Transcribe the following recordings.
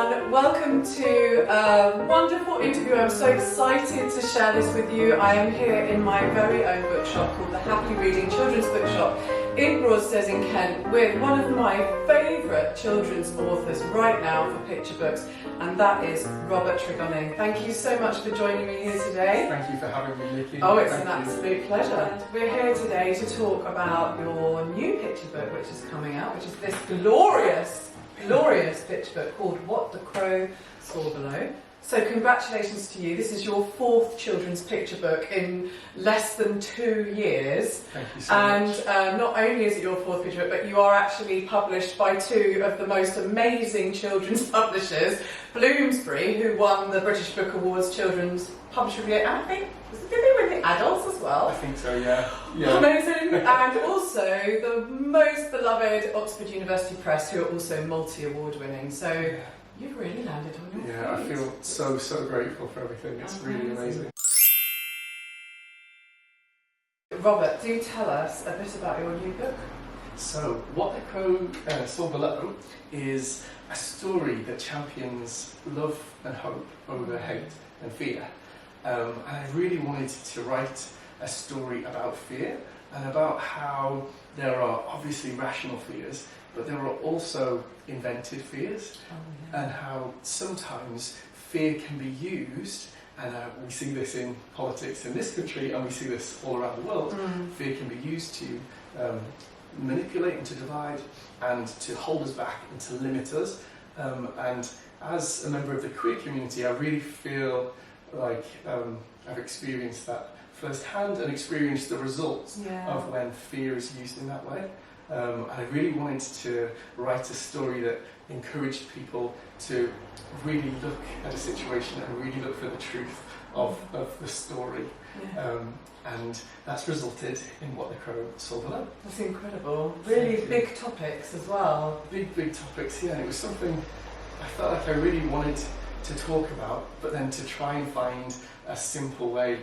everyone, welcome to a wonderful interview. I'm so excited to share this with you. I am here in my very own bookshop called the Happy Reading Children's Bookshop in Broadstairs in Kent with one of my favourite children's authors right now for picture books, and that is Robert Tregoning. Thank you so much for joining me here today. Thank you for having me, Nikki. Oh, it's an absolute pleasure. And we're here today to talk about your new picture book which is coming out, which is this glorious picture book called What the Crow Saw Below. So congratulations to you. This is your fourth children's picture book in less than 2 years. Thank you so much. And not only is it your fourth picture book, but you are actually published by two of the most amazing children's publishers, Bloomsbury, who won the British Book Awards Children's Publisher of the Year, and I think, did they win the adults as well? I think so, yeah. Amazing. And also the most beloved Oxford University Press, who are also multi-award winning. So you've really landed on your feet. I feel so grateful for everything. It's really amazing. Robert, do tell us a bit about your new book. So, What the Crow Saw Below is a story that champions love and hope over hate and fear. And I really wanted to write a story about fear and about how there are obviously rational fears, but there are also invented fears, and how sometimes fear can be used, and we see this in politics in this country, and we see this all around the world. Fear can be used to manipulate and to divide and to hold us back and to limit us. And as a member of the queer community, I really feel like I've experienced that firsthand and experienced the results of when fear is used in that way. And I really wanted to write a story that encouraged people to really look at a situation and really look for the truth of the story. And that's resulted in What the Crow Saw Below. That's incredible. Really big topics as well. Big topics, yeah. It was something I felt like I really wanted to talk about, but then to try and find a simple way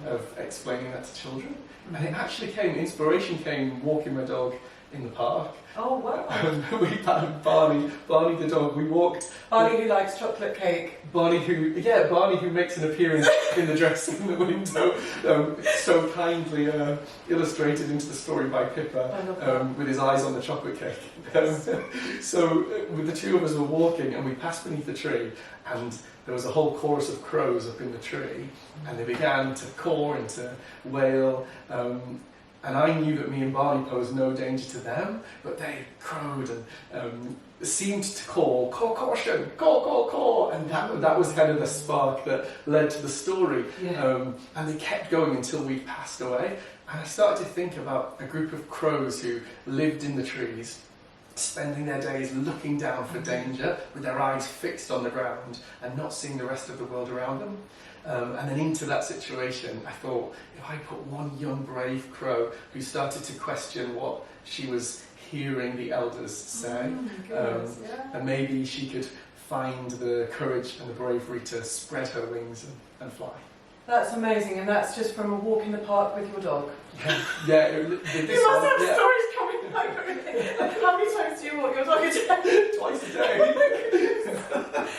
of explaining that to children. And it actually inspiration came walking my dog in the park. Oh wow! We had Barney the dog. We walked. Barney who likes chocolate cake. Barney who makes an appearance in the dress in the window, so kindly illustrated into the story by Pippa, with his eyes on the chocolate cake. So with the two of us were walking, and we passed beneath the tree, and there was a whole chorus of crows up in the tree, and they began to caw and to wail. And I knew that me and Barney posed no danger to them, but they crowed and seemed to call, caution, caw, and that was kind of the spark that led to the story. And they kept going until we passed away. And I started to think about a group of crows who lived in the trees, spending their days looking down for danger, with their eyes fixed on the ground and not seeing the rest of the world around them. And then into that situation, I thought, if I put one young brave crow who started to question what she was hearing the elders say, and maybe she could find the courage and the bravery to spread her wings and fly. That's amazing, and that's just from a walk in the park with your dog. You must have stories coming out. How many times do you walk your dog a day? Twice a day.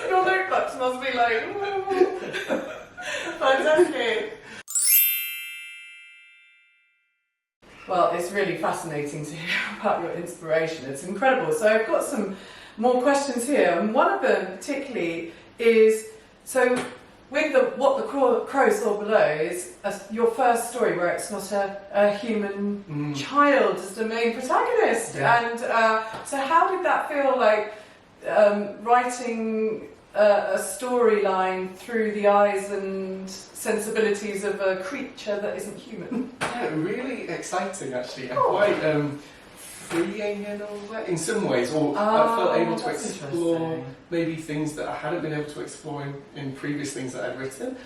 Your notebooks must be like, fantastic. Well, it's really fascinating to hear about your inspiration. It's incredible. So I've got some more questions here, and one of them particularly is, so with What the Crow Saw Below is your first story where it's not a human child as the main protagonist. And so how did that feel like, writing a storyline through the eyes and sensibilities of a creature that isn't human? Yeah, really exciting actually, and quite freeing in some ways, or I felt able to explore maybe things that I hadn't been able to explore in previous things that I'd written.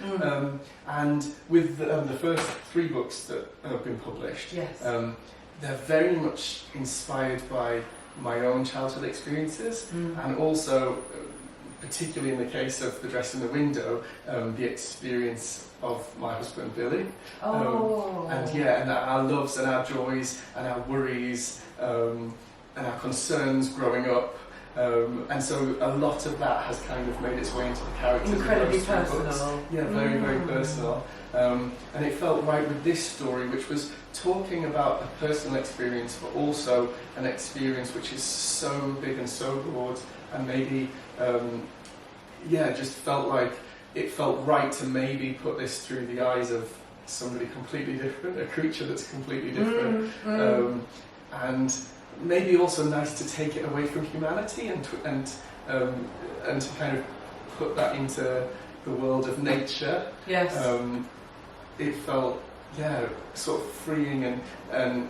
And with the first 3 books that have been published, they're very much inspired by my own childhood experiences, and also particularly in the case of The Dress in the Window, the experience of my husband Billy. And our loves and our joys and our worries and our concerns growing up, And so a lot of that has kind of made its way into the characters. Incredibly of those two books. personal. Yeah, very, very personal. And it felt right with this story, which was talking about a personal experience, but also an experience which is so big and so broad, and maybe, just felt like it felt right to maybe put this through the eyes of somebody completely different, a creature that's completely different, and maybe also nice to take it away from humanity and to kind of put that into the world of nature. Yes. It felt, sort of freeing and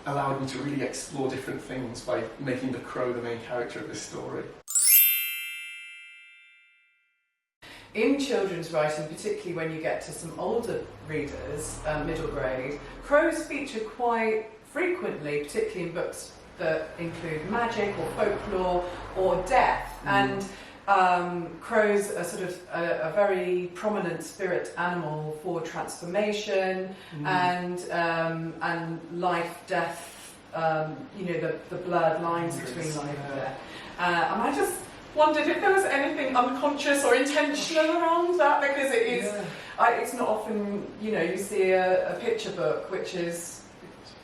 allowed me to really explore different things by making the crow the main character of this story. In children's writing, particularly when you get to some older readers, middle grade, crows feature quite frequently, particularly in books that include magic or folklore or death. And crows are sort of a very prominent spirit animal for transformation and life, death, the blurred lines between life and death. And I just wondered if there was anything unconscious or intentional around that, because it is, it's not often, you see a picture book which is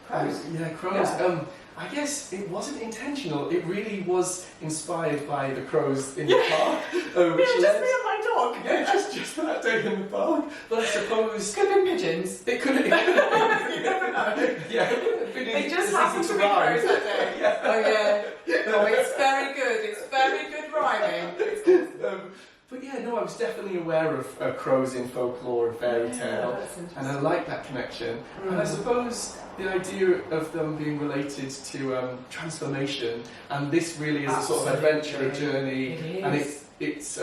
crows. Crows. Yeah. I guess it wasn't intentional. It really was inspired by the crows in the park. Just me and my dog. Yeah, just that day in the park. But I suppose... Could have been pigeons. It could have been. You never know. Yeah. They just happened to be crows that day. Yeah. Oh yeah. Oh, it's very good. It's very good rhyming. But I was definitely aware of crows in folklore and fairy tale, and I like that connection. And I suppose the idea of them being related to transformation, and this really is a sort of adventure, a journey, and it's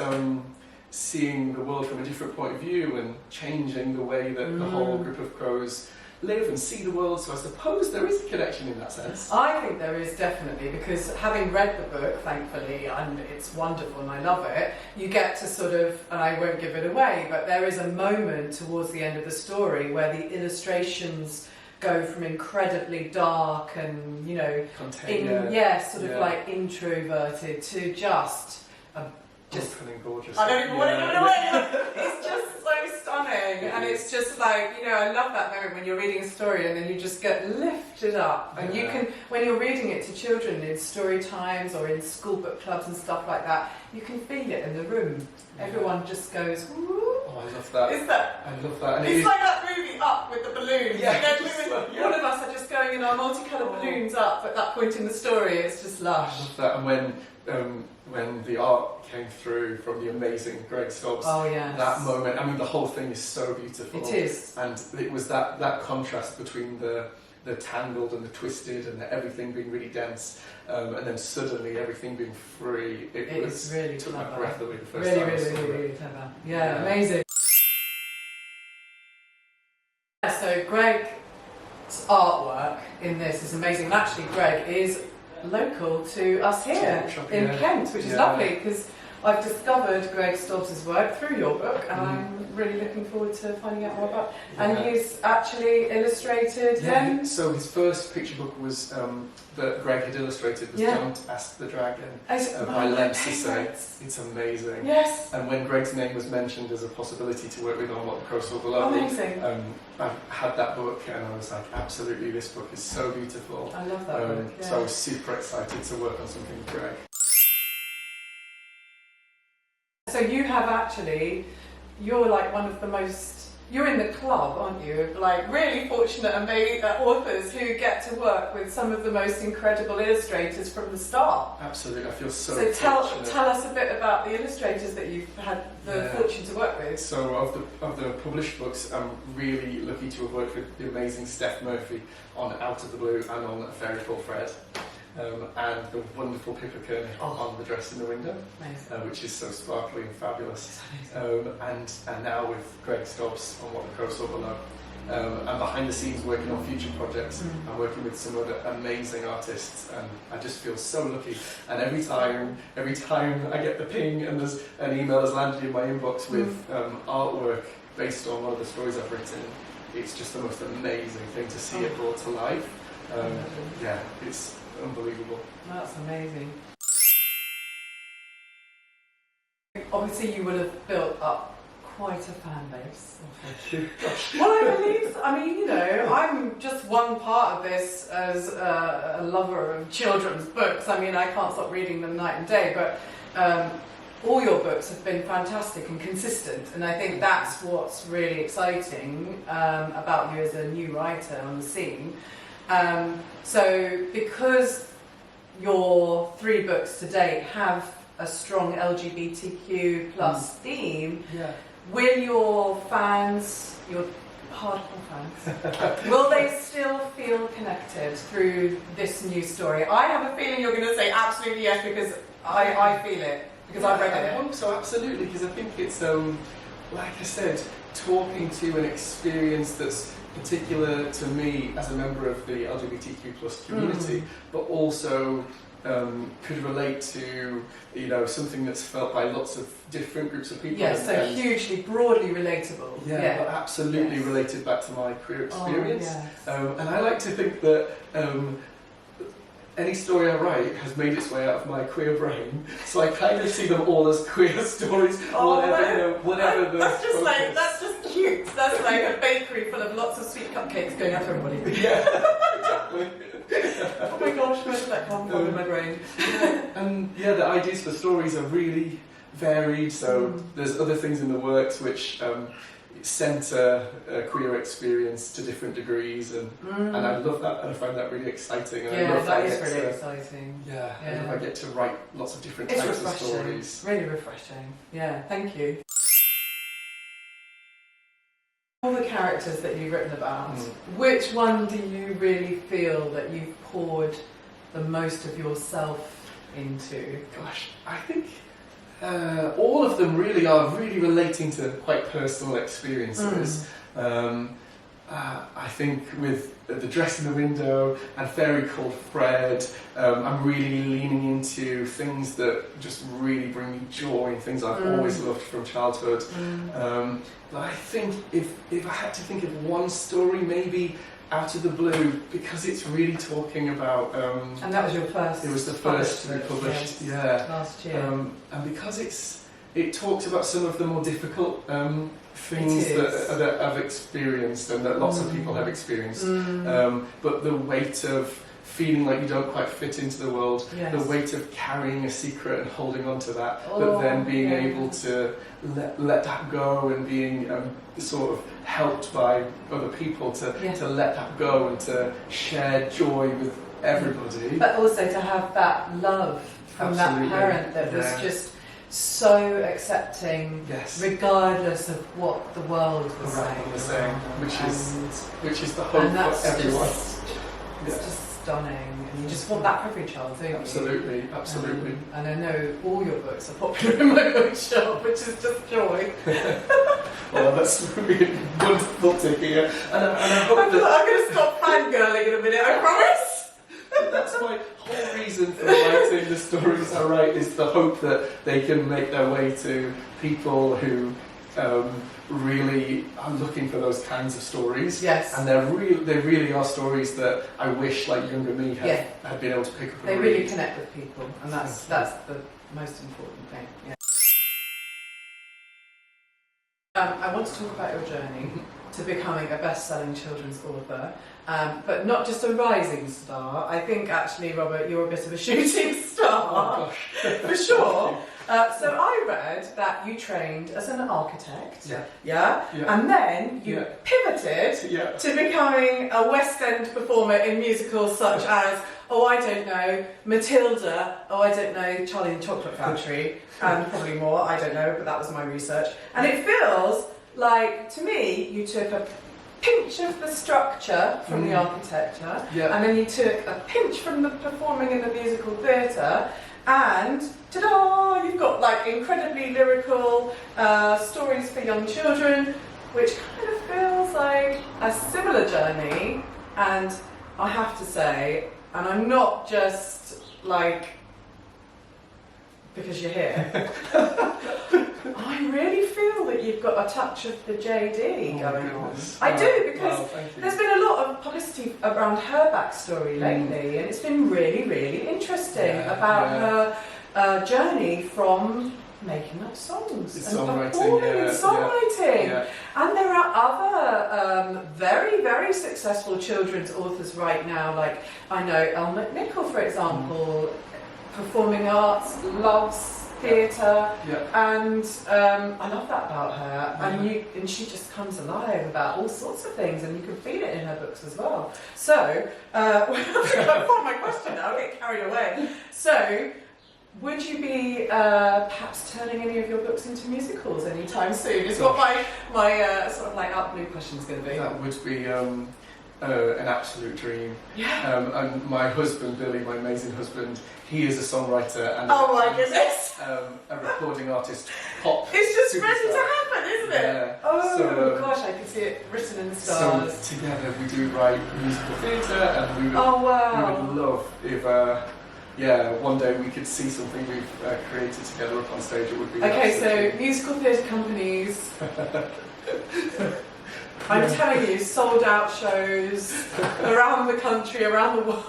seeing the world from a different point of view and changing the way that the whole group of crows live and see the world. So I suppose there is a connection in that sense. I think there is, definitely, because having read the book, thankfully, and it's wonderful and I love it, you get to sort of, and I won't give it away, but there is a moment towards the end of the story where the illustrations go from incredibly dark and, like introverted to just gorgeous. I don't even want to give it away. It's just so stunning, and it's just like, I love that moment when you're reading a story and then you just get lifted up, and you can, when you're reading it to children in story times or in school book clubs and stuff like that, you can feel it in the room. Everyone just goes, ooh. Oh, I love that. I love that. And it's like that movie Up with the balloons. Yeah, all of us are just going in our multicoloured balloons up at that point in the story. It's just lush. I love that. And when the art came through from the amazing Greg Stobbs, that moment, I mean, the whole thing is so beautiful. It is. And it was that contrast between the tangled and the twisted and everything being really dense, and then suddenly everything being free. It was really took clever. My breath away the first time. Really clever. Yeah, amazing. So Greg's artwork in this is amazing. And actually, Greg is local to us here in Kent, which is lovely, because I've discovered Greg Stobbs' work through your book, and I'm really looking forward to finding out more about it. And he's actually illustrated them. So his first picture book was that Greg had illustrated was Don't Ask the Dragon by Len Cisse. It's amazing. Yes. And when Greg's name was mentioned as a possibility to work with on What the Crow Saw Below, I had that book and I was like, absolutely, this book is so beautiful. I love that book. So I was super excited to work on something with Greg. So you have actually, you're like one of the most, you're in the club, aren't you, of like really fortunate authors who get to work with some of the most incredible illustrators from the start. Absolutely, I feel so fortunate. Tell us a bit about the illustrators that you've had the fortune to work with. So of the published books, I'm really lucky to have worked with the amazing Steph Murphy on Out of the Blue and on A Fairy Called Fred. And the wonderful Pippa Kearney on The Dress in the Window, which is so sparkly and fabulous. And now with Greg Stobbs on What the Crow Saw Below. And behind the scenes working on future projects and working with some other amazing artists, and I just feel so lucky. And every time I get the ping and there's an email has landed in my inbox with artwork based on one of the stories I've written, it's just the most amazing thing to see it brought to life. It's unbelievable. That's amazing. obviously you will have built up quite a fan base. Thank you. Gosh. Well, I believe, I mean, you know, I'm just one part of this as a lover of children's books. I mean, I can't stop reading them night and day, but all your books have been fantastic and consistent, and I think that's what's really exciting about you as a new writer on the scene. So because your 3 books to date have a strong LGBTQ plus theme, will your fans, your hardcore fans, will they still feel connected through this new story? I have a feeling you're going to say absolutely yes, because I feel it, because I've read it. I hope so, absolutely, because I think it's, like I said, talking to an experience that's particular to me as a member of the LGBTQ plus community, but also could relate to, you know, something that's felt by lots of different groups of people. Yes, so hugely, broadly relatable. Yeah, but absolutely related back to my queer experience. And I like to think that any story I write has made its way out of my queer brain, so I kind of see them all as queer stories, whatever the that's just like, that's just cute. That's like a bakery full of lots of sweet cupcakes going out to everybody. Yeah, exactly. Oh my gosh, where did that come from in my brain? And yeah, the ideas for stories are really varied, so there's other things in the works which centre a queer experience to different degrees, and I love that, and I find that really exciting. And I love that is really exciting. Yeah, I love I get to write lots of different it's types refreshing. of stories. Really refreshing. Yeah, thank you. All the characters that you've written about, which one do you really feel that you've poured the most of yourself into? Gosh, I think all of them really are really relating to quite personal experiences. I think with The Dress in the Window and Fairy Called Fred, I'm really leaning into things that just really bring me joy, and things I've always loved from childhood. But I think if I had to think of one story, maybe Out of the Blue, because it's really talking about... and that was your first? It was the first to be published, last year. And because it talks about some of the more difficult things that I've experienced and that lots of people have experienced, but the weight of feeling like you don't quite fit into the world, the weight of carrying a secret and holding on to that, but then being able to let that go, and being sort of helped by other people to let that go and to share joy with everybody. But also to have that love from that parent that was just so accepting, regardless of what the world was saying. Which is the hope for everyone. It's just stunning, and you just want that for every child, don't you? Absolutely. And I know all your books are popular in my bookshop, which is just joy. Well, that's really wonderful to hear. And I hope I'm going to stop fangirling in a minute, I promise. That's my whole reason for writing the stories I write, is the hope that they can make their way to people who really are looking for those kinds of stories. Yes. And they really are stories that I wish, like younger me, had been able to pick up and read. They read. really connect with people, and that's the most important thing. Yeah. I want to talk about your journey to becoming a best-selling children's author, but not just a rising star. I think actually, Robert, you're a bit of a shooting star, for sure. So I read that you trained as an architect, and then you pivoted to becoming a West End performer in musicals such as, Matilda, Charlie and the Chocolate Factory, and probably more, I don't know, but that was my research. And it feels like, to me, you took a pinch of the structure from the architecture, and then you took a pinch from the performing in the musical theatre, and ta-da! You've got like incredibly lyrical stories for young children, which kind of feels like a similar journey. And I have to say, and I'm not just like because you're here, I really feel that you've got a touch of the JD going on. I do, because there's been a lot of publicity around her backstory lately, and it's been really, really interesting about her journey from making up songs It's and songwriting, performing and songwriting. Yeah. And there are other very, very successful children's authors right now, like I know Elle McNichol, for example, performing arts, loves theatre, and I love that about her. And she just comes alive about all sorts of things, and you can feel it in her books as well. So, I find my question now, I'll get carried away. So, would you be perhaps turning any of your books into musicals anytime soon? Is what my sort of like out blue question is going to be. That would be an absolute dream. Yeah. And my husband, Billy, my amazing husband, he is a songwriter and oh my goodness, a recording artist, pop. It's just superstar. ready to happen, isn't it? Yeah. Oh So, gosh, I can see it written in the stars. So together we do write musical theatre, and we would, wow. we would love if one day we could see something we've created together up on stage. It would be okay. So musical theatre companies. I'm telling you, sold out shows around the country, around the world.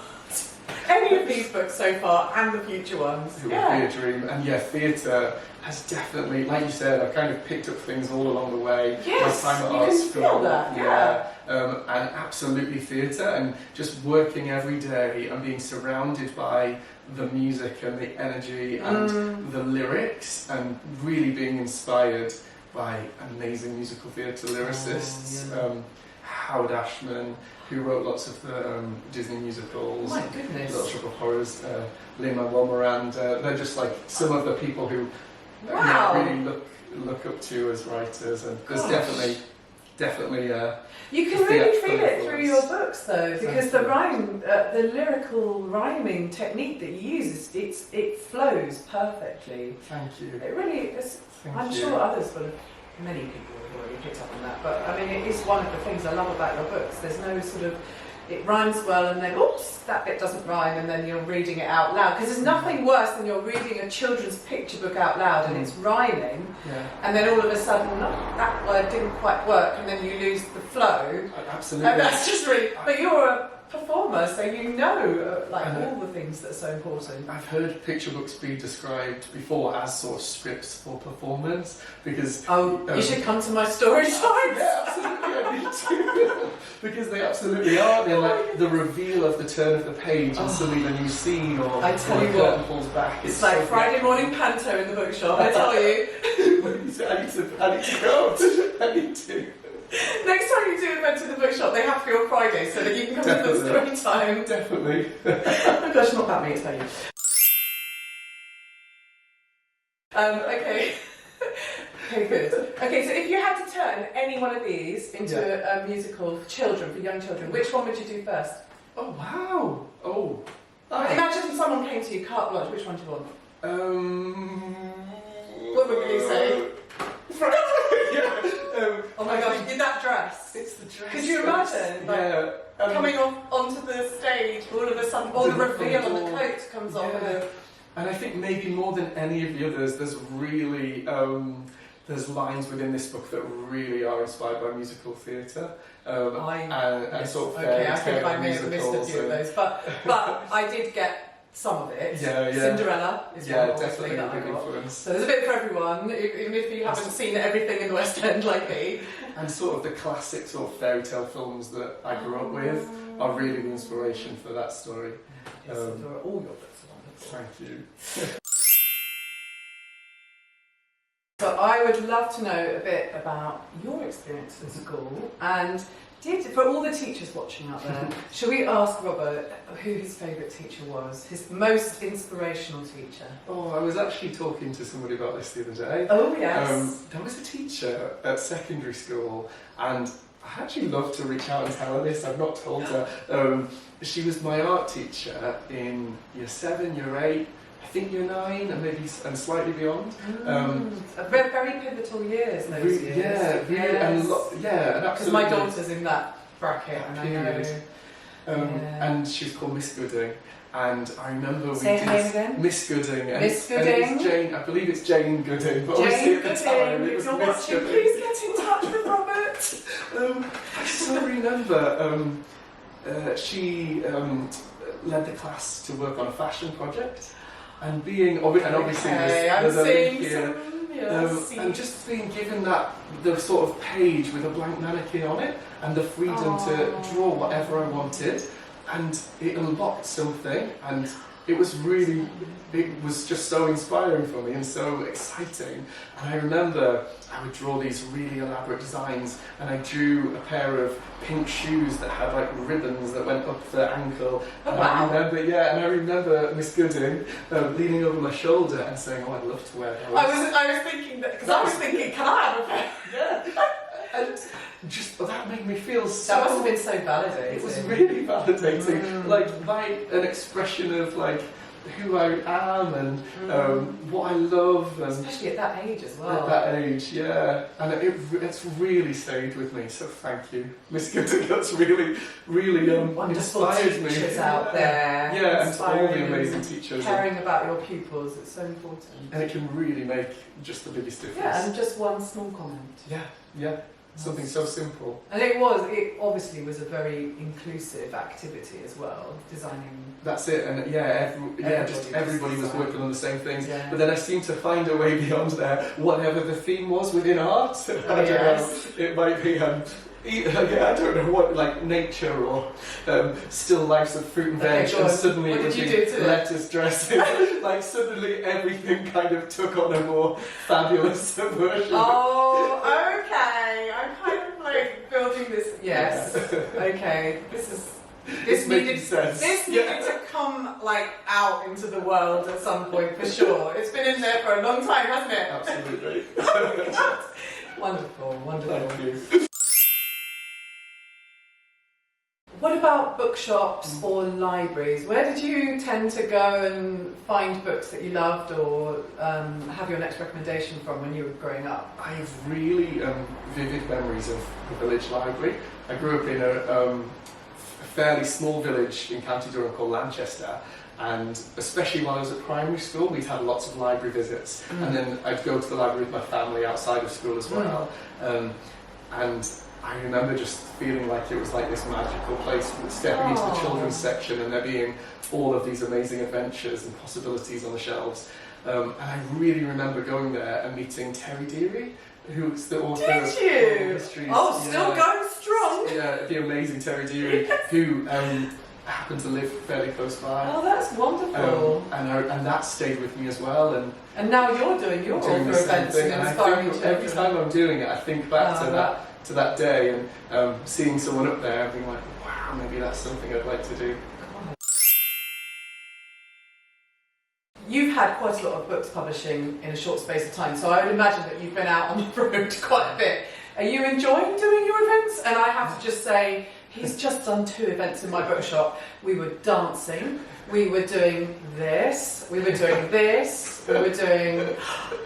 Any of these books so far, and the future ones. It would be a dream. And theatre has definitely, like you said, I've kind of picked up things all along the way. Yes, my time at you art can school, feel that, yeah. And absolutely theatre, and just working every day and being surrounded by the music and the energy and the lyrics, and really being inspired by amazing musical theatre lyricists. Howard Ashman, who wrote lots of the Disney musicals, my goodness. Little Shop of Horrors, Lin-Manuel Miranda. They're just like some of the people who really look up to as writers, and there's definitely you can really feel it through your books though, because the rhyme, the lyrical rhyming technique that you use, it flows perfectly. Thank you. It really is. I'm you. sure others will have, many people have already picked up on that, but I mean it is one of the things I love about your books. There's no sort of, it rhymes well and then oops, that bit doesn't rhyme, and then you're reading it out loud, because there's nothing worse than you're reading a children's picture book out loud and it's rhyming, and then all of a sudden that word didn't quite work, and then you lose the flow. Absolutely. And that's just really, but you're a performer, so you know all the things that are so important. I've heard picture books be described before as sort of scripts for performance, because you should come to my story time. Yeah, absolutely, I need to. Because they absolutely are. They're like the reveal of the turn of the page and suddenly the new scene, or I tell the you curtain what, falls back. It's like Friday morning panto in the bookshop, I tell you. I need to go. I need to. Next time you do an event in the bookshop, they have to be on Friday so that you can come to the story time. Definitely. Oh gosh, not about me, it's about you. Okay. Okay, good. Okay, so if you had to turn any one of these into a musical for children, for young children, which one would you do first? Oh, wow. Oh. Imagine if someone came to you, carte blanche, which one do you want? What would you say? Oh my gosh, in that dress. It's the dress. Could you imagine? Coming onto the stage, all of a sudden, all the reveal of the coat comes off. And I think maybe more than any of the others, there's really there's lines within this book that really are inspired by musical theatre. And sort of I think I may have missed a few of those, but I did get some of it. Cinderella is one, obviously, that I got. Influence. So there's a bit for everyone, even if you haven't seen everything in the West End like me. And sort of the classic sort of fairy tale films that I grew up with are really the inspiration for that story. Yes, there are all your books along with. Thank you. So I would love to know a bit about your experience at school, and for all the teachers watching out there, shall we ask Robert who his favourite teacher was, his most inspirational teacher? Oh, I was actually talking to somebody about this the other day. Oh yes. There was a teacher at secondary school, and I actually love to reach out and tell her this. I've not told her. She was my art teacher in year 7, year 8. I think year 9 and slightly beyond. Very pivotal years, those years. Yeah, really, and absolutely. Because my daughter's in that bracket, and I know. And she was called Miss Gooding, and I remember Say her name again. Miss Gooding. Miss Gooding. And it's Jane. I believe it's Jane Gooding, but Jane obviously at Gooding, the time it was if you're Miss watching, Gooding. please get in touch with Robert. I still remember she led the class to work on a fashion project. and being, and obviously I'm the seeing link here, and just being given the sort of page with a blank mannequin on it, and the freedom to draw whatever I wanted, and it unlocked something, and it was just so inspiring for me and so exciting. And I remember I would draw these really elaborate designs, and I drew a pair of pink shoes that had like ribbons that went up the ankle. And I remember Miss Gooding leaning over my shoulder and saying, "Oh, I'd love to wear those." I was thinking that, because I was thinking, can I have a pair? Yeah. And just that made me feel so. That must have been so validating. It was really validating, like an expression of like who I am and what I love, and especially at that age as well. At that age, yeah, and it's really stayed with me. So thank you, Miss Gooding. That's really wonderful inspired me. Teachers out there, yeah, and all the amazing teachers. Caring about your pupils, it's so important. And it can really make just the biggest difference. Yeah, and just one small comment. Yeah. Something so simple. And it obviously was a very inclusive activity as well, designing. That's it, and everybody was working on the same things. Yeah. But then I seemed to find a way beyond there, whatever the theme was within art. I don't know, it might be, I don't know what, like nature or still lifes of fruit and veg, and suddenly it would be lettuce dressing. Like suddenly everything kind of took on a more fabulous version. Oh, okay. I'm kind of like building this. Yes. Okay. This needed sense. This needed to come like out into the world at some point for sure. It's been in there for a long time, hasn't it? Absolutely. Wonderful. Thank you. What about bookshops or libraries? Where did you tend to go and find books that you loved, or have your next recommendation from when you were growing up? I have really vivid memories of the village library. I grew up in a fairly small village in County Durham called Lanchester, and especially while I was at primary school, we'd had lots of library visits, and then I'd go to the library with my family outside of school as well. And I remember just feeling like it was like this magical place, stepping into the children's section and there being all of these amazing adventures and possibilities on the shelves. And I really remember going there and meeting Terry Deary, who's the author of Histories. Oh, still going strong! Yeah, the amazing Terry Deary, who happened to live fairly close by. Oh, that's wonderful. And that stayed with me as well. And now you're doing your author events and inspiring children. Every time I'm doing it, I think back to that day and seeing someone up there and being like, wow, maybe that's something I'd like to do. You've had quite a lot of books publishing in a short space of time, so I would imagine that you've been out on the road quite a bit. Are you enjoying doing your events? And I have to just say, he's just done 2 events in my bookshop. We were dancing, we were doing this, we were doing this, we were doing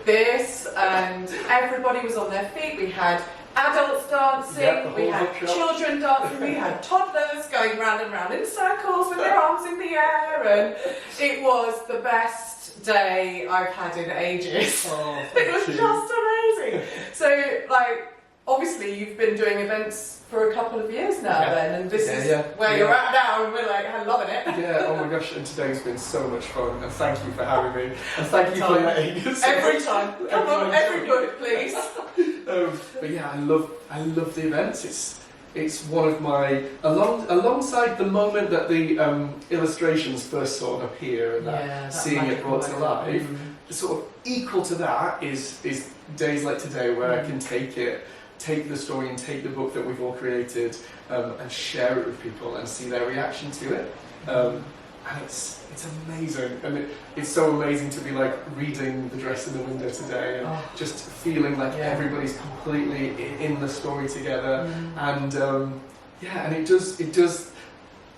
this, and everybody was on their feet. We had adults dancing, we had children dancing, we had toddlers going round and round in circles with their arms in the air, and it was the best day I've had in ages. Oh, it was just amazing. So, like, obviously you've been doing events for a couple of years now then, and this is where you're at now, and we're like loving it. Yeah, oh my gosh, and today's been so much fun, and thank you for having me, and thank you for letting us. Every time. Come on, every book, please. But yeah, I love the events. It's one of my, alongside the moment that the illustrations first sort of appear and that seeing it brought to life, sort of equal to that is days like today where I can take the story and take the book that we've all created and share it with people and see their reaction to it. And it's amazing, and it's so amazing to be like reading The Dress in the Window today and just feeling like everybody's completely in the story together, and and it does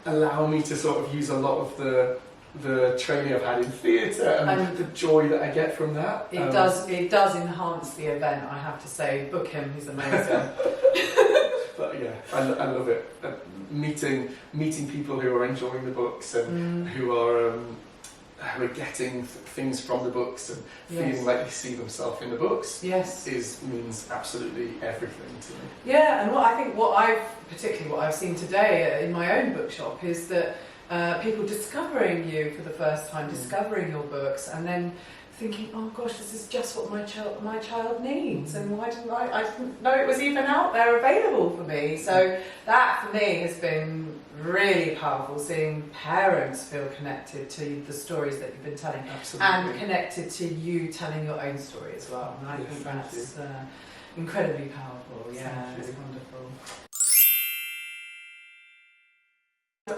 allow me to sort of use a lot of the training I've had in theatre and the joy that I get from that. It does enhance the event, I have to say. Book him, he's amazing. But yeah, I love it. Meeting people who are enjoying the books and who are getting things from the books and feeling like they see themselves in the books means absolutely everything to me. Yeah, and what I've seen today in my own bookshop is that people discovering you for the first time, discovering your books, and then thinking, oh gosh, this is just what my child needs, and why didn't I didn't know it was even out there available for me. So that for me has been really powerful, seeing parents feel connected to the stories that you've been telling. Absolutely. And connected to you telling your own story as well. And I think that's incredibly powerful. Yeah, it's wonderful.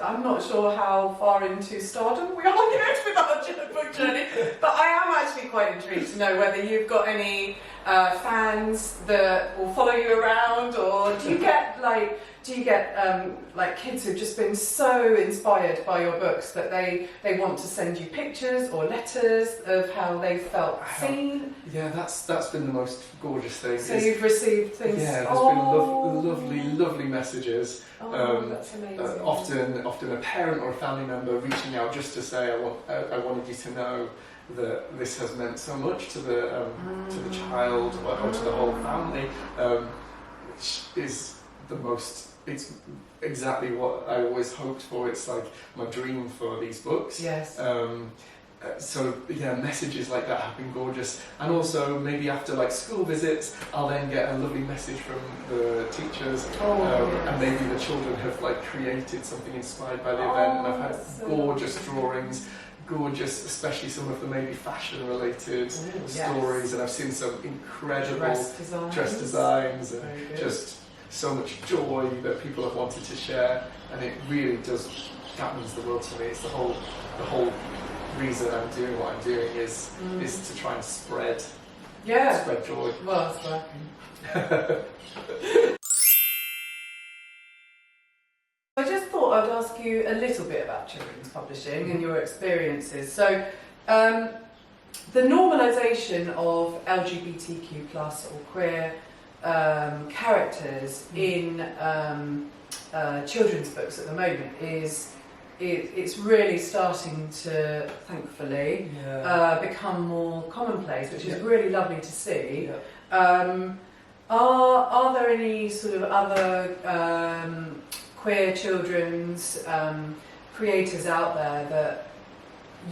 I'm not sure how far into stardom we are yet with our book journey, but I am actually quite intrigued to know whether you've got any fans that will follow you around, or do you get kids who've just been so inspired by your books that they want to send you pictures or letters of how they felt seen? Yeah, that's been the most gorgeous thing. So you've received things. Yeah, there's been lovely messages. That's amazing. Often a parent or a family member reaching out just to say, I wanted you to know that this has meant so much to the child or to the whole family, which is the most. It's exactly what I always hoped for. It's like my dream for these books. Yes. So yeah, messages like that have been gorgeous, and also maybe after like school visits, I'll then get a lovely message from the teachers, and maybe the children have like created something inspired by the event, and I've had gorgeous drawings, gorgeous, especially some of the maybe fashion related stories, and I've seen some incredible dress designs and just so much joy that people have wanted to share, and it really does. That means the world to me. It's the whole reason I'm doing what I'm doing is to try and spread joy. Well, it's working. I just thought I'd ask you a little bit about children's publishing and your experiences. So, the normalisation of LGBTQ plus or queer characters in children's books at the moment it's really starting to, thankfully, become more commonplace, which is really lovely to see. Are there any sort of other queer children's creators out there that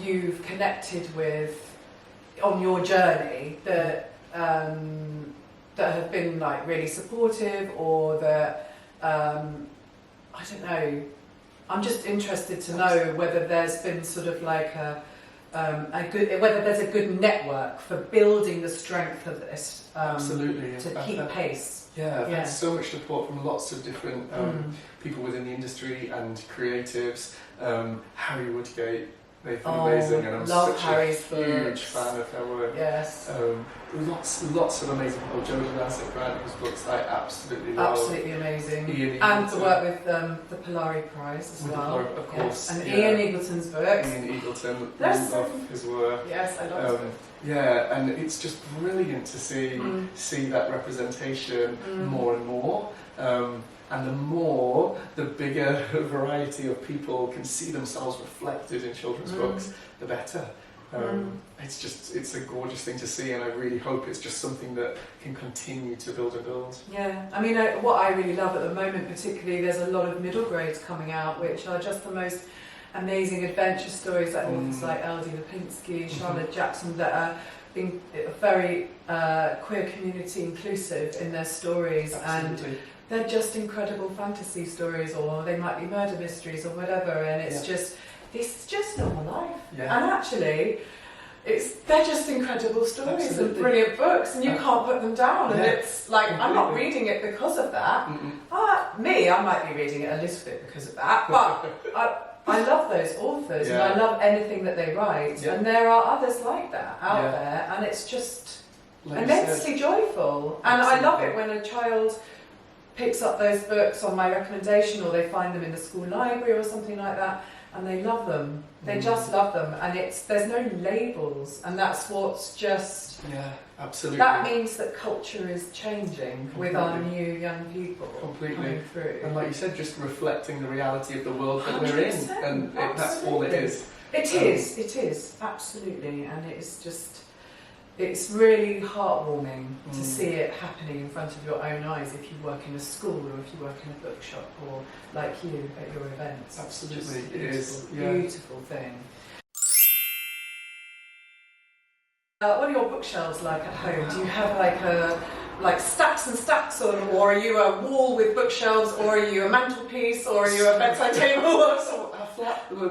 you've connected with on your journey that have been like really supportive, or that I don't know? I'm just interested to know whether there's been sort of like whether there's a good network for building the strength of this. Absolutely. To keep pace. Yeah, I've had so much support from lots of different people within the industry and creatives. Harry Woodgate, they've been amazing, and I'm such Harry's a huge fan of their work. Yes. Lots of amazing people. Joe Grant, whose books I absolutely love. Absolutely amazing. Ian and Eagleton. the work with the Polari Prize as well. Of course. And Ian Eagleton's books. Ian Eagleton, There's his work. Yes, I love it. Yeah, and it's just brilliant to see that representation more and more. And the bigger variety of people can see themselves reflected in children's books, the better. It's a gorgeous thing to see, and I really hope it's just something that can continue to build and build. Yeah, I mean, what I really love at the moment, particularly, there's a lot of middle grades coming out, which are just the most amazing adventure stories, like authors like L.D. Lipinski, Charlotte Jackson, that are being very queer community inclusive in their stories. Absolutely. And they're just incredible fantasy stories, or they might be murder mysteries or whatever, and it's just, this is just normal life. Yeah. And actually, they're just incredible stories and brilliant books, and you can't put them down. And it's like, I'm not reading it because of that. I might be reading it a little bit because of that, but I love those authors, and I love anything that they write. And there are others like that out there, and it's just immensely joyful. And I love it when a child picks up those books on my recommendation, or they find them in the school library or something like that, and they love them. They just love them, and there's no labels, and that's what's just... Yeah, absolutely. That means that culture is changing with our new young people coming through. And like you said, just reflecting the reality of the world that we're in, and that's all it is. It is, absolutely, and it's just... it's really heartwarming to see it happening in front of your own eyes if you work in a school or if you work in a bookshop or like you at your events. Absolutely, Just it is. Yeah. beautiful thing. What are your bookshelves like at home? Do you have like stacks and stacks on, or are you a wall with bookshelves, or are you a mantelpiece, or are you a bedside table? So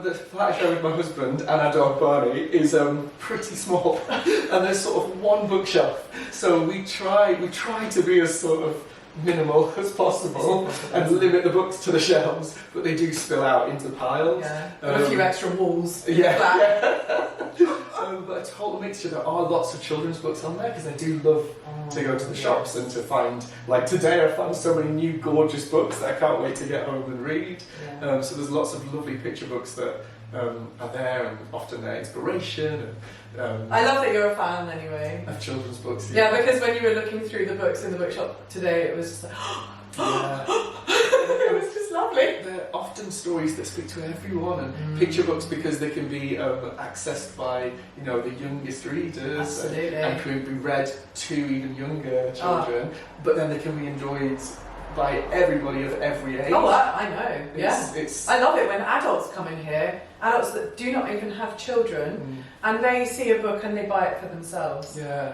the flat I share with my husband and our dog Barney is pretty small, and there's sort of one bookshelf. So we try to be as sort of minimal as possible and limit the books to the shelves, but they do spill out into piles. Yeah, and a few extra walls. But a total mixture. There are lots of children's books on there because I do love to go to the shops and to find, like today I found so many new gorgeous books that I can't wait to get home and read. So there's lots of lovely picture books that are there, and often they're inspiration. I love that you're a fan anyway. Of children's books. Yeah, because when you were looking through the books in the bookshop today, it was just like, it was just lovely. They're often stories that speak to everyone, and picture books because they can be accessed by the youngest readers. Absolutely. And could be read to even younger children, but then they can be enjoyed by everybody of every age. Oh, I know. It's I love it when adults come in here, adults that do not even have children, and they see a book and they buy it for themselves. Yeah.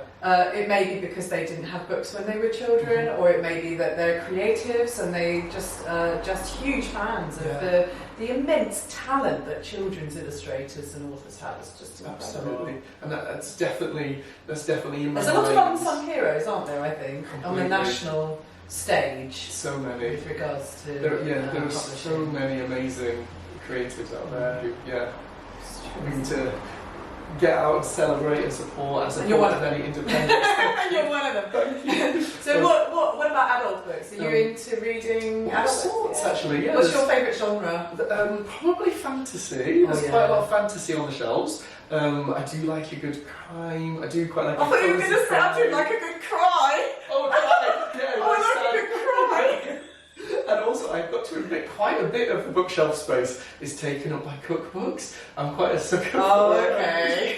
It may be because they didn't have books when they were children, or it may be that they're creatives and they just huge fans of the immense talent that children's illustrators and authors have. It's just incredible. Absolutely, and that's definitely in my There's a lot of mind. unsung heroes, aren't there? I think on the national stage. So many. With regards to there are so many amazing creatives out there who we need to get out and celebrate and support as a many independent. You're one of them. Thank you. So what about adult books? Are you into reading adult books? Actually, yeah. What's your favourite genre? Probably fantasy. There's quite a lot of fantasy on the shelves. I do like a good crime. I do quite like. I thought you were going to say I do like a good cry. Oh, cry! Yeah, I like a good cry. And also, I've got to admit, quite a bit of the bookshelf space is taken up by cookbooks. I'm quite a sucker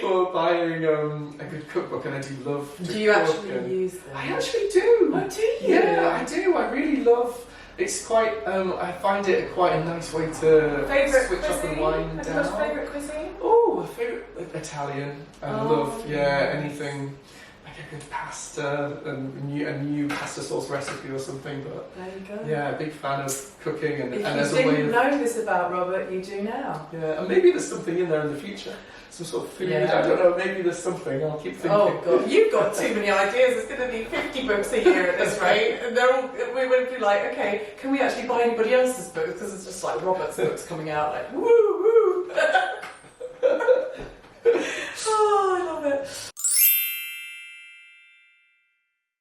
for buying a good cookbook, and I do love to Do you cook actually use them? I actually do. Oh, do you? Yeah, I do. I really love. It's quite. I find it quite a nice way to switch up and wind down. What's your favourite cuisine? Oh, my favourite Italian. I love anything. A good pasta and a new pasta sauce recipe or something, but there you go. Yeah, big fan of cooking and as a way of... If you didn't know this about Robert, you do now. Yeah, and maybe there's something in there in the future, some sort of food. I don't know. Maybe there's something. I'll keep thinking. Oh God, you've got too many ideas. There's going to be 50 books a year at this rate, and we would be like, okay, can we actually buy anybody else's books? Because it's just like Robert's books coming out, like woo woo. Oh, I love it.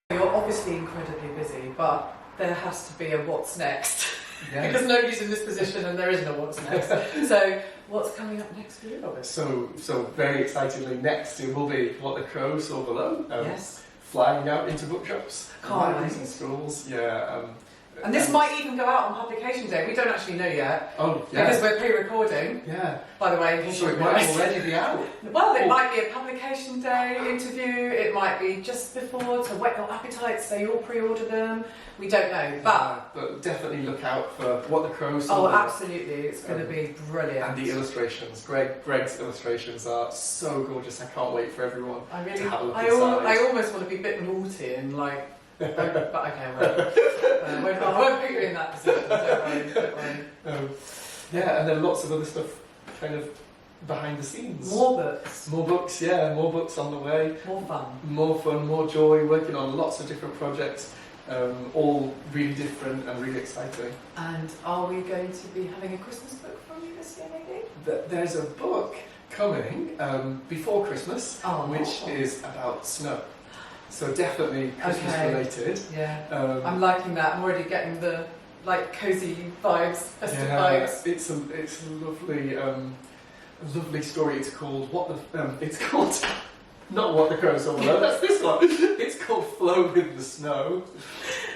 You're obviously incredibly busy, but there has to be a what's next. Yes. Because nobody's in this position and there is no what's next. So what's coming up next for you, Robert? So very excitedly, next it will be What the Crow Saw Below. Yes. Flying out into bookshops, libraries and schools. And this might even go out on publication day. We don't actually know yet. Oh, yeah. Because we're pre-recording. Yeah. By the way, so it might already be out. Well, it might be a publication day interview. It might be just before to whet your appetite, so you'll pre-order them. We don't know, but definitely look out for What the Crow Saw. Oh, absolutely! It's going to be brilliant. And the illustrations, Greg's illustrations are so gorgeous. I can't wait for everyone to have a look inside. I almost want to be a bit naughty and like. But okay, I won't put you in that position. Don't worry. And then lots of other stuff, kind of behind the scenes. More books. More books, yeah. More books on the way. More fun. More fun, more joy. Working on lots of different projects, all really different and really exciting. And are we going to be having a Christmas book from you this year, maybe? There's a book coming before Christmas, which is about snow. So definitely Christmas related. Yeah, I'm liking that. I'm already getting the cozy vibes, festive vibes. It's a lovely story. It's called not What the Crow Saw Below. That's this one. It's called Flow with the Snow,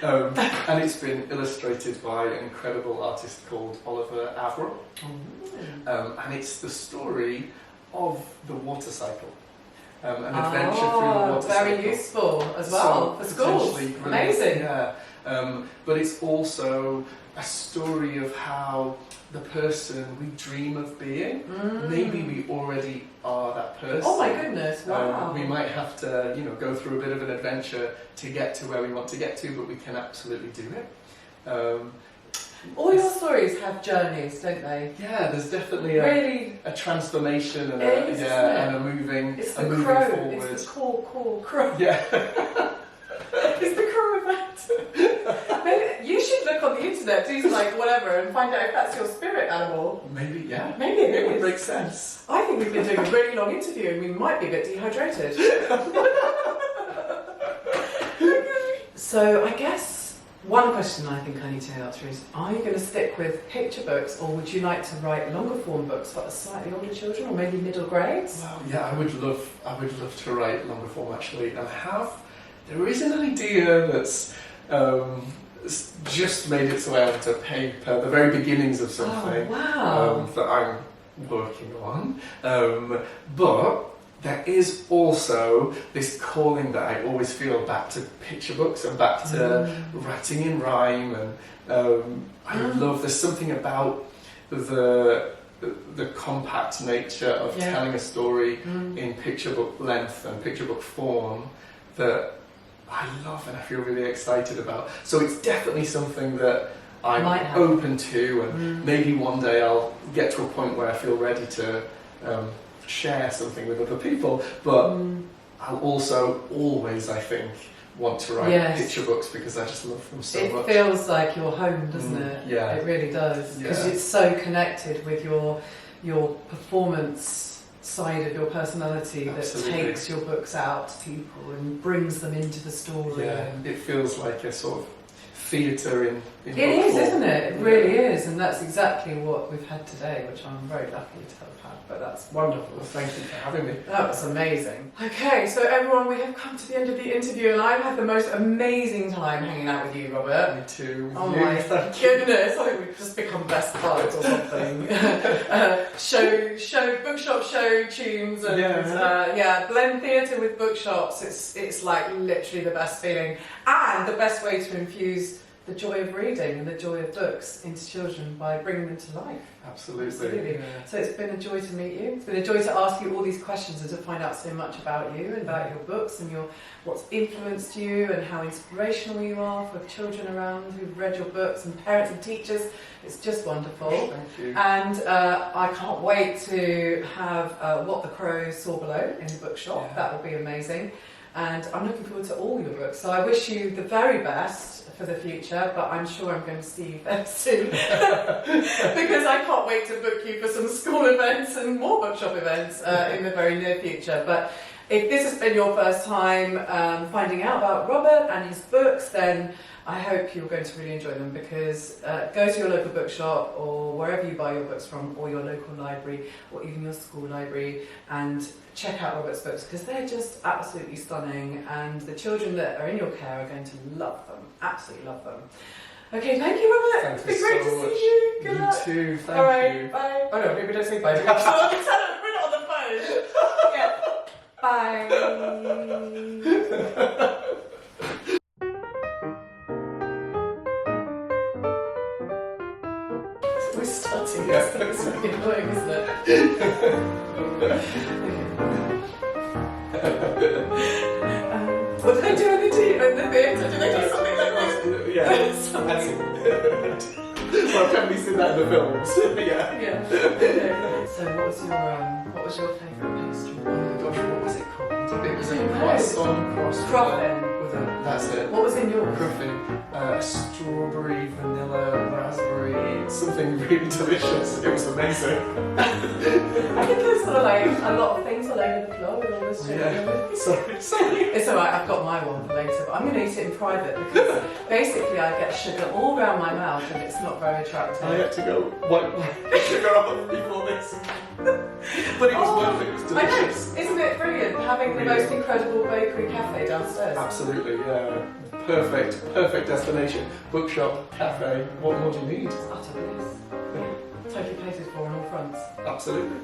and it's been illustrated by an incredible artist called Oliver Averill. And it's the story of the water cycle. an adventure through the water cycle. Very useful as well for schools. Amazing. Yeah. But it's also a story of how the person we dream of being, maybe we already are that person. Oh my goodness, wow. We might have to, go through a bit of an adventure to get to where we want to get to, but we can absolutely do it. All your stories have journeys, don't they? Yeah, there's definitely a transformation and a moving It's the moving crow. forward. It's the core crow. Yeah. It's the crow event. Maybe you should look on the internet, do like whatever, and find out if that's your spirit animal. Maybe, yeah. Maybe it would is. make sense. I think we've been doing a really long interview and we might be a bit dehydrated. So I guess one question I think I need to answer is, are you going to stick with picture books, or would you like to write longer form books for slightly older children, or maybe middle grades? Well, yeah, I would love to write longer form actually, and there is an idea that's just made its way onto paper, the very beginnings of something that I'm working on. But there is also this calling that I always feel back to picture books and back to writing in rhyme, and there's something about the compact nature of telling a story in picture book length and picture book form that I love and I feel really excited about. So it's definitely something that I'm open to, and maybe one day I'll get to a point where I feel ready to share something with other people, but I'll also always, I think, want to write picture books because I just love them so much. It feels like your home, doesn't it? Yeah. It really does, because it's so connected with your performance side of your personality. Absolutely. That takes your books out to people and brings them into the story. Yeah, it feels like a sort of theatre in it is, isn't it? It really is, and that's exactly what we've had today, which I'm very lucky to have had, but that's wonderful. Well, thank you for having me. That was amazing. Okay, so everyone, we have come to the end of the interview, and I've had the most amazing time hanging out with you, Robert. Me too. Oh my goodness, I think we've just become best buds or something. Bookshop show tunes, and blend theatre with bookshops. It's like literally the best feeling, and the best way to infuse the joy of reading and the joy of books into children by bringing them to life. Absolutely. Yeah. So it's been a joy to meet you. It's been a joy to ask you all these questions and to find out so much about you and about your books and what's influenced you and how inspirational you are for children around who've read your books and parents and teachers. It's just wonderful. Thank you. And I can't wait to have What the Crows Saw Below in the bookshop. Yeah. That will be amazing. And I'm looking forward to all your books. So I wish you the very best for the future, but I'm sure I'm going to see you very soon because I can't wait to book you for some school events and more bookshop events in the very near future. But if this has been your first time finding out about Robert and his books, then I hope you're going to really enjoy them, because go to your local bookshop or wherever you buy your books from, or your local library, or even your school library, and check out Robert's books, because they're just absolutely stunning, and the children that are in your care are going to love them, absolutely love them. Okay, thank you, Robert. Thank It's you been great so to much. see you. Good luck. You too, thank All right, you. bye. Oh no, maybe don't say bye. We're not on the phone. Yeah. Bye. We're starting this. It's really annoying, isn't it? What do they do in the theatre? Do they do something like this? Yeah. Well, I've definitely seen that in the films. Yeah. Okay. So what was your favourite pastry? Oh my gosh, what was it called? It was a croissant. Croffin. That's it. What was in your Croffin? Strawberry, vanilla, raspberry, something really delicious. It was amazing. I think there's sort of like a lot of things all over the floor with all this shit. Yeah. Sorry. It's alright, I've got my one for later, but I'm going to eat it in private because basically I get sugar all around my mouth and it's not very attractive. I had to go wipe my sugar off before this. But it was worth it, it was delicious. I know, isn't it brilliant having the most incredible bakery cafe downstairs? Absolutely, yeah. Perfect destination. Bookshop, cafe, what more do you need? It's utter bliss. Totally catered for on all fronts. Absolutely.